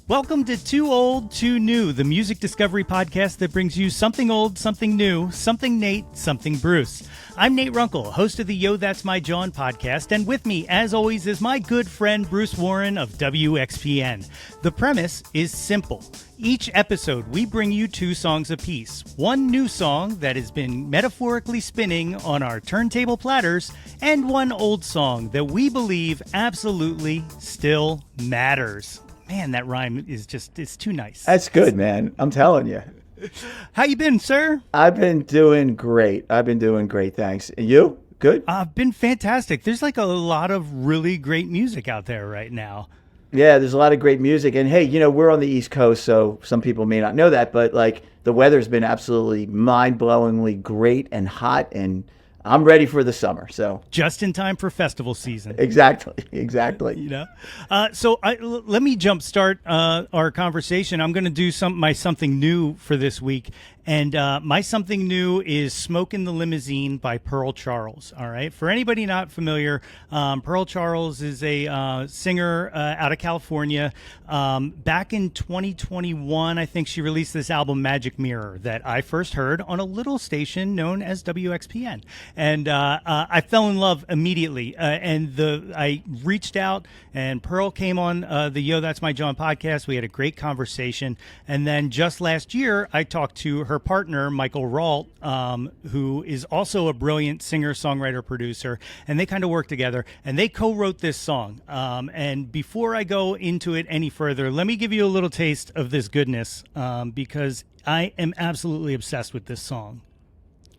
Welcome to Too Old, Too New, the music discovery podcast that brings you something old, something new, something Nate, something Bruce. I'm Nate Runkle, host of the Yo That's My Jawn podcast, and with me, as always, is my good friend Bruce Warren of WXPN. The premise is simple. Each episode, we bring you two songs apiece. One new song that has been metaphorically spinning on our turntable platters, and one old song that we believe absolutely still matters. Man, that rhyme is it's too nice. That's good, man. I'm telling you. How you been, sir? I've been doing great. Thanks. And you? Good? I've been fantastic. There's like a lot of really great music out there right now. Yeah, there's a lot of great music. And hey, we're on the East Coast, so some people may not know that, but like the weather's been absolutely mind-blowingly great and hot, and I'm ready for the summer. So just in time for festival season. Exactly. So let me jumpstart our conversation. I'm going to do my something new for this week. And my something new is Smoke in the Limousine by Pearl Charles. All right. For anybody not familiar, Pearl Charles is a singer out of California. Back in 2021, I think she released this album, Magic Mirror, that I first heard on a little station known as WXPN. And I fell in love immediately. I reached out, and Pearl came on the Yo That's My Jawn podcast. We had a great conversation. And then just last year, I talked to her partner, Michael Ralt, who is also a brilliant singer, songwriter, producer, and they kind of work together, and they co-wrote this song. And before I go into it any further, let me give you a little taste of this goodness, because I am absolutely obsessed with this song.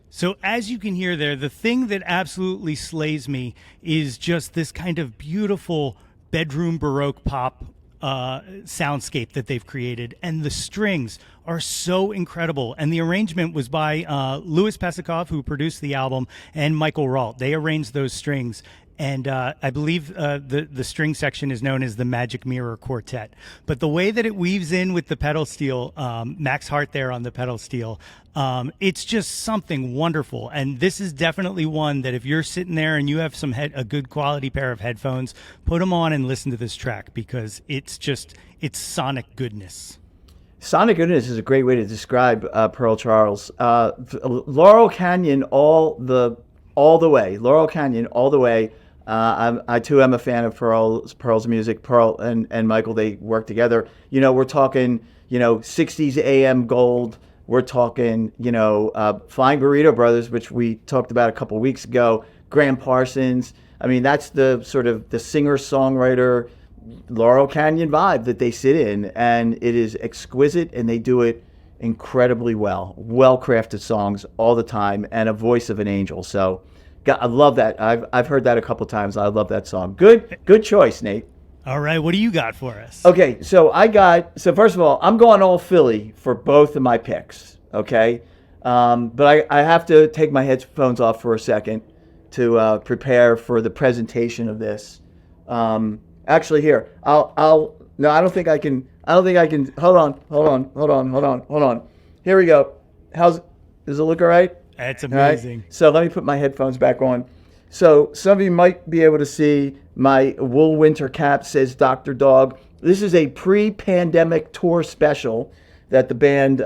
So as you can hear there, the thing that absolutely slays me is just this kind of beautiful bedroom Baroque pop soundscape that they've created, and the strings are so incredible. And the arrangement was by Louis Pesikov, who produced the album, and Michael Ralt. They arranged those strings, and I believe the string section is known as the Magic Mirror Quartet. But the way that it weaves in with the pedal steel, Max Hart there on the pedal steel, it's just something wonderful. And this is definitely one that if you're sitting there and you have a good quality pair of headphones, put them on and listen to this track, because it's sonic goodness. Sonic goodness is a great way to describe Pearl Charles. Laurel Canyon all the way. Laurel Canyon all the way. I too am a fan of Pearl's music. Pearl and Michael, they work together. We're talking, 60s AM Gold. We're talking, Flying Burrito Brothers, which we talked about a couple weeks ago. Graham Parsons. I mean, that's the sort of the singer-songwriter Laurel Canyon vibe that they sit in, and it is exquisite, and they do it incredibly well-crafted songs all the time, and a voice of an angel. So I love that. I've heard that a couple times. I love that song. Good choice, Nate. All right, what do you got for us? Okay, so first of all, I'm going all Philly for both of my picks, okay? But I have to take my headphones off for a second to prepare for the presentation of this. Actually, here, no, I don't think I can, hold on. Here we go. Does it look all right? That's amazing. All right? So let me put my headphones back on. So some of you might be able to see my wool winter cap says Dr. Dog. This is a pre-pandemic tour special that the band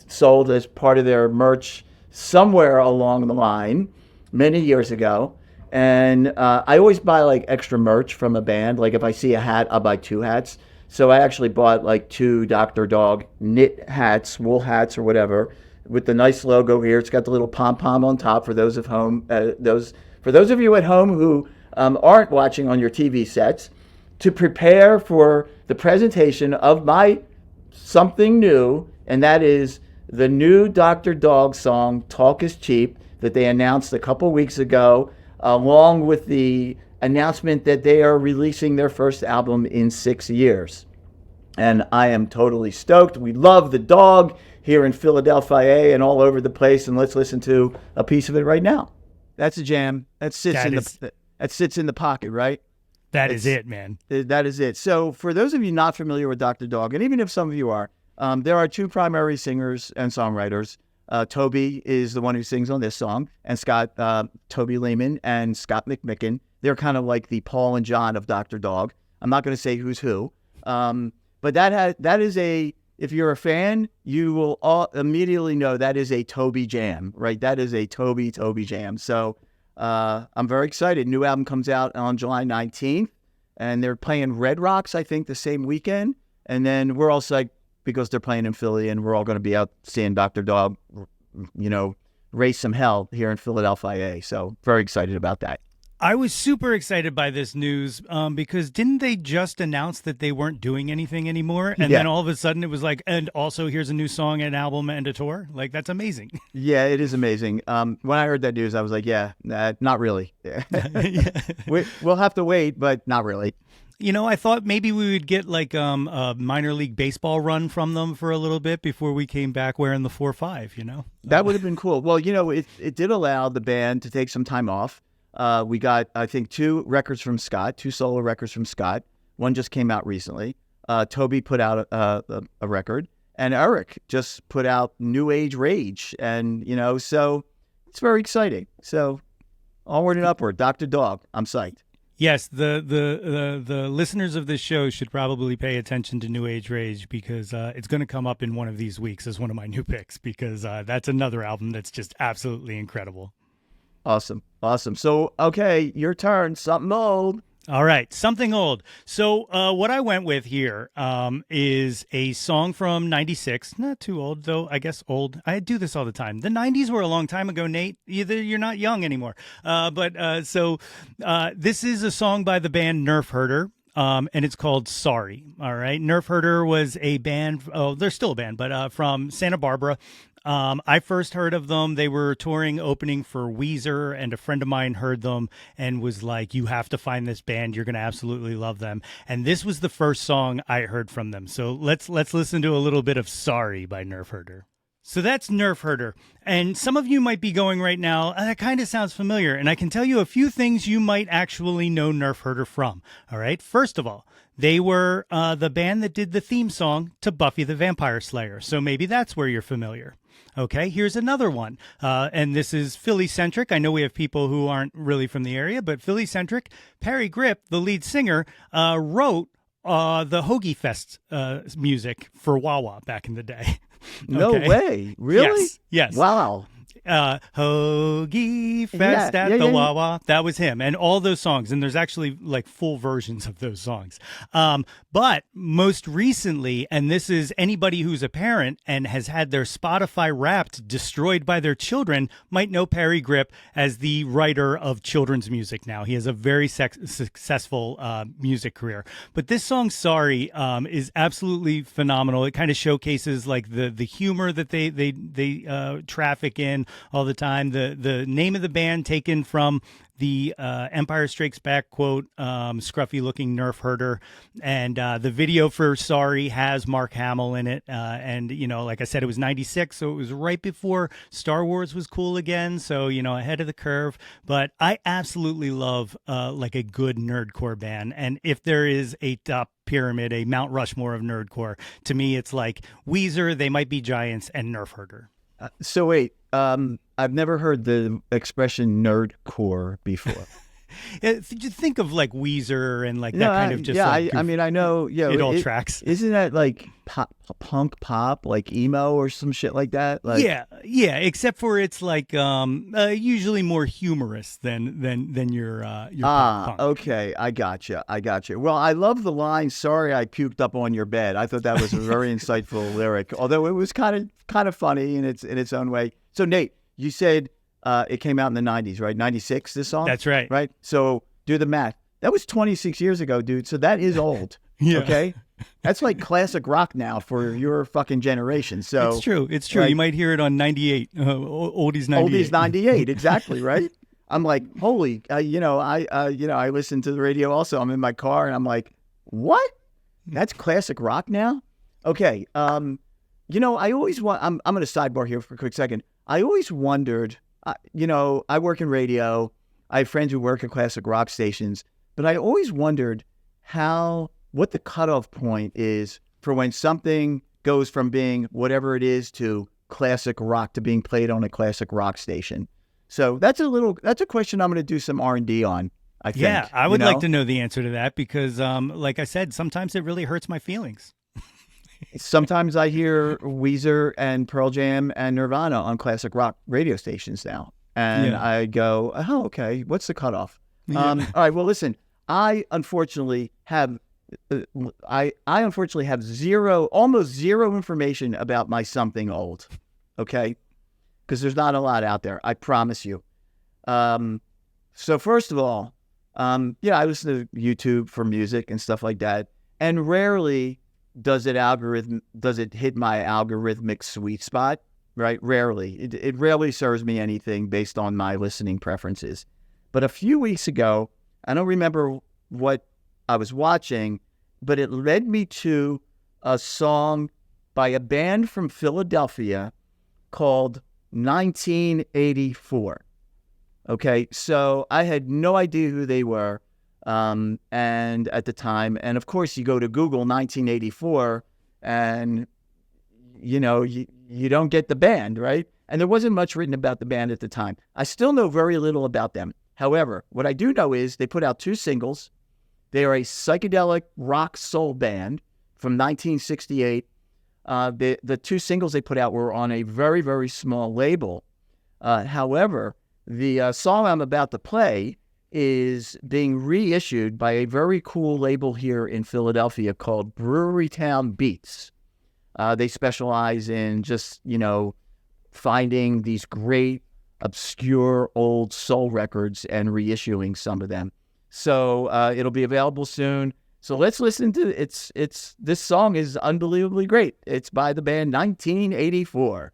sold as part of their merch somewhere along the line many years ago. And I always buy like extra merch from a band. Like if I see a hat, I'll buy two hats. So I actually bought like two Dr. Dog knit hats, wool hats or whatever, with the nice logo here. It's got the little pom-pom on top for those of you at home who aren't watching on your TV sets, to prepare for the presentation of my something new, and that is the new Dr. Dog song, Talk is Cheap, that they announced a couple weeks ago, along with the announcement that they are releasing their first album in 6 years. And I am totally stoked. We love the dog here in Philadelphia and all over the place, and let's listen to a piece of it right now. That's a jam. That sits in the pocket, right? That is it, man. That is it. So for those of you not familiar with Dr. Dog, and even if some of you are, there are two primary singers and songwriters. Toby is the one who sings on this song, and Toby Lehman and Scott McMicken. They're kind of like the Paul and John of Dr. Dog. I'm not going to say who's who. But But that is a, if you're a fan, you will all immediately know that is a Toby jam, right? That is a Toby jam. So I'm very excited. New album comes out on July 19th, and they're playing Red Rocks, I think, the same weekend. And then we're all psyched because they're playing in Philly, and we're all going to be out seeing Dr. Dog, raise some hell here in Philadelphia. So very excited about that. I was super excited by this news because didn't they just announce that they weren't doing anything anymore? And then all of a sudden it was like, and also here's a new song, an album, and a tour. Like, that's amazing. Yeah, it is amazing. When I heard that news, I was like, not really. We'll have to wait, but not really. I thought maybe we would get like a minor league baseball run from them for a little bit before we came back wearing the 4-5, That would have been cool. Well, it did allow the band to take some time off. We got, I think, 2 solo records from Scott. One just came out recently. Toby put out a record, and Eric just put out New Age Rage. And, so it's very exciting. So onward and upward, Dr. Dog. I'm psyched. Yes, the listeners of this show should probably pay attention to New Age Rage because it's going to come up in one of these weeks as one of my new picks because that's another album that's just absolutely incredible. Awesome. So, okay, your turn. Something old. All right, something old. So what I went with here is a song from 96. Not too old, though, I guess old. I do this all the time. The 90s were a long time ago, Nate. You're not young anymore. So this is a song by the band Nerf Herder. And it's called Sorry. All right. Nerf Herder was a band. Oh, they're still a band, but from Santa Barbara. I first heard of them. They were touring, opening for Weezer, and a friend of mine heard them and was like, you have to find this band. You're going to absolutely love them. And this was the first song I heard from them. So let's listen to a little bit of Sorry by Nerf Herder. So that's Nerf Herder. And some of you might be going right now, that kind of sounds familiar. And I can tell you a few things you might actually know Nerf Herder from. All right. First of all, they were the band that did the theme song to Buffy the Vampire Slayer. So maybe that's where you're familiar. Okay, here's another one. And this is Philly-centric. I know we have people who aren't really from the area, but Philly-centric. Perry Grip, the lead singer, wrote the Hoagie Fest music for Wawa back in the day. No way. Really? Yes. Wow. Hoagie Fest at the Wawa. That was him. And all those songs. And there's actually like full versions of those songs. But most recently, and this is anybody who's a parent and has had their Spotify Wrapped destroyed by their children might know Perry Grip as the writer of children's music now. He has a very successful music career. But this song, Sorry, is absolutely phenomenal. It kind of showcases like the humor that they traffic in all the time. The name of the band taken from the Empire Strikes Back quote, scruffy looking Nerf Herder. And the video for Sorry has Mark Hamill in it. And, like I said, it was 96. So it was right before Star Wars was cool again. So, ahead of the curve. But I absolutely love like a good nerdcore band. And if there is a top pyramid, a Mount Rushmore of nerdcore, to me, it's like Weezer, They Might Be Giants, and Nerf Herder. So wait, I've never heard the expression nerdcore before. Think of like Weezer and like that kind of just. Yeah, like I mean, I know. Yeah, it all tracks. Isn't that like punk pop, like emo or some shit like that? Like, yeah. Except for it's like usually more humorous than your punk. Okay, I gotcha. Well, I love the line "Sorry, I puked up on your bed." I thought that was a very insightful lyric, although it was kind of funny in its own way. So Nate, you said it came out in the 90s, right? 96, this song? That's right. Right? So do the math. That was 26 years ago, dude. So that is old. Yeah. Okay? That's like classic rock now for your fucking generation. So It's true. Right? You might hear it on 98, Oldies 98. Oldies 98, exactly, right? I'm like, holy, I listen to the radio also. I'm in my car and I'm like, what? That's classic rock now? Okay. I always want, I'm going to sidebar here for a quick second. I always wondered, I work in radio. I have friends who work at classic rock stations, but I always wondered what the cutoff point is for when something goes from being whatever it is to classic rock to being played on a classic rock station. So that's a question I'm going to do some R&D on, I think. Yeah, I would like to know the answer to that because, like I said, sometimes it really hurts my feelings. Sometimes I hear Weezer and Pearl Jam and Nirvana on classic rock radio stations now. And Yeah. I go, oh, okay, what's the cutoff? Yeah. All right, well, listen, I unfortunately have I unfortunately have almost zero information about my something old, okay? Because there's not a lot out there, I promise you. So first of all, yeah, I listen to YouTube for music and stuff like that, and rarely does it hit my algorithmic sweet spot, right? Rarely. It rarely serves me anything based on my listening preferences. But a few weeks ago, I don't remember what I was watching, but it led me to a song by a band from Philadelphia called 1984. Okay, so I had no idea who they were, and at the time, and of course you go to Google 1984, and you don't get the band, right? And there wasn't much written about the band at the time. I still know very little about them. However, what I do know is they put out 2 singles. They are a psychedelic rock soul band from 1968. The 2 singles they put out were on a very, very small label. However, the song I'm about to play is being reissued by a very cool label here in Philadelphia called Brewery Town Beats. They specialize in just, finding these great, obscure old soul records and reissuing some of them. So it'll be available soon. So let's listen to it. This song is unbelievably great. It's by the band 1984.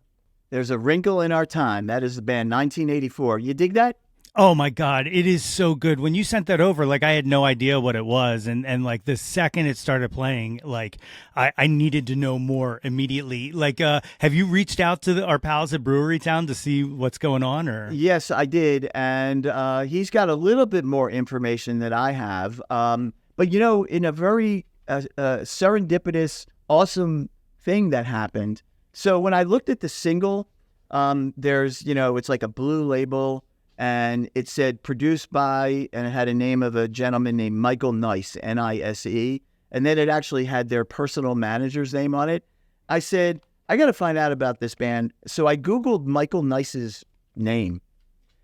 There's a wrinkle in our time. That is the band 1984. You dig that? Oh my God, it is so good. When you sent that over, like I had no idea what it was. And like the second it started playing, like I needed to know more immediately. Like, have you reached out to our pals at Brewery Town to see what's going on or? Yes, I did. And he's got a little bit more information than I have. But, in a very serendipitous, awesome thing that happened. So when I looked at the single, there's, it's like a blue label. And it said produced by, and it had a name of a gentleman named Michael Nice, Nise. And then it actually had their personal manager's name on it. I said, I got to find out about this band. So I Googled Michael Nice's name,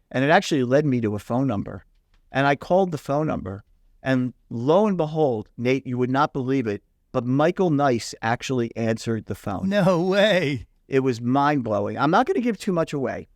and it actually led me to a phone number. And I called the phone number, and lo and behold, Nate, you would not believe it, but Michael Nice actually answered the phone. No way. It was mind-blowing. I'm not going to give too much away.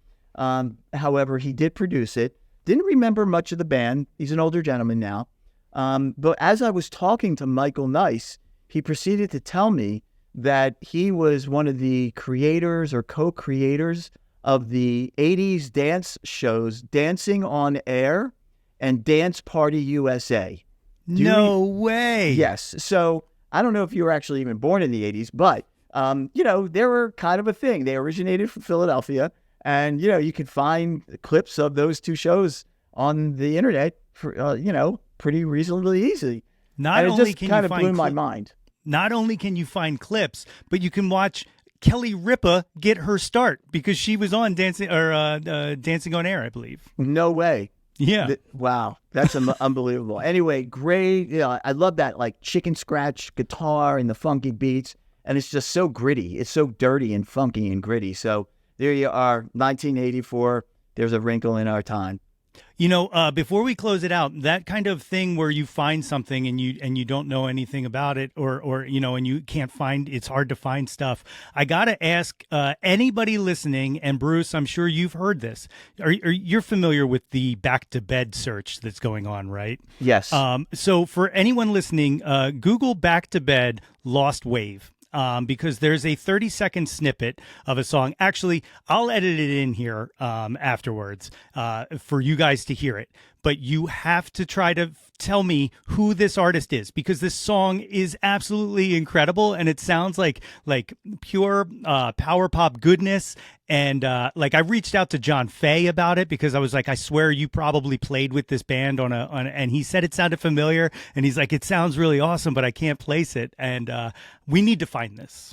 However, he did produce it. Didn't remember much of the band. He's an older gentleman now. But as I was talking to Michael Nice, he proceeded to tell me that he was one of the creators or co-creators of the 80s dance shows Dancing on Air and Dance Party USA. No way. Yes. So I don't know if you were actually even born in the 80s, but, they were kind of a thing. They originated from Philadelphia. And, you can find clips of those 2 shows on the internet for, pretty reasonably easy. Not and it only just can kind you of blew find my mind. Not only can you find clips, but you can watch Kelly Ripa get her start because she was on Dancing on Air, I believe. No way. Yeah. Wow. That's unbelievable. Anyway, great. I love that like chicken scratch guitar and the funky beats. And it's just so gritty. It's so dirty and funky and gritty. So there you are, 1984. There's a wrinkle in our time. Before we close it out, that kind of thing where you find something and you don't know anything about it, or and you can't find, it's hard to find stuff. I gotta ask anybody listening, and Bruce, I'm sure you've heard this. You're familiar with the back to bed search that's going on, right? Yes. So for anyone listening, Google back to bed Lost Wave. Because there's a 30-second snippet of a song. Actually, I'll edit it in here afterwards for you guys to hear it. But you have to try to tell me who this artist is, because this song is absolutely incredible, and it sounds like pure power pop goodness. And I reached out to John Fay about it because I was like, I swear you probably played with this band and he said it sounded familiar, and he's like, it sounds really awesome, but I can't place it, and we need to find this.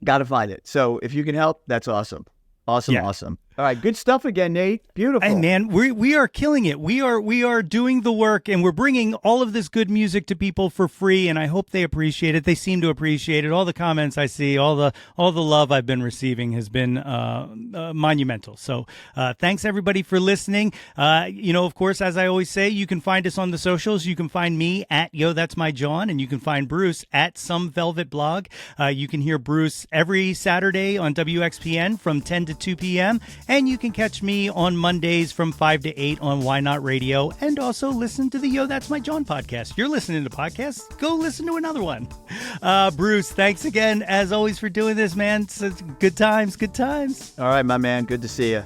Got to find it. So if you can help, that's awesome. Awesome, Yeah. awesome. All right, good stuff again, Nate. Beautiful. Hey man, we are killing it. We are doing the work, and we're bringing all of this good music to people for free. And I hope they appreciate it. They seem to appreciate it. All the comments I see, all the love I've been receiving has been monumental. So thanks everybody for listening. Of course, as I always say, you can find us on the socials. You can find me at Yo That's My Jawn, and you can find Bruce at Some Velvet Blog. You can hear Bruce every Saturday on WXPN from 10 to 2 p.m. And you can catch me on Mondays from 5 to 8 on Why Not Radio, and also listen to the Yo That's My Jawn podcast. You're listening to podcasts, go listen to another one. Bruce, thanks again, as always, for doing this, man. Good times. All right, my man. Good to see you.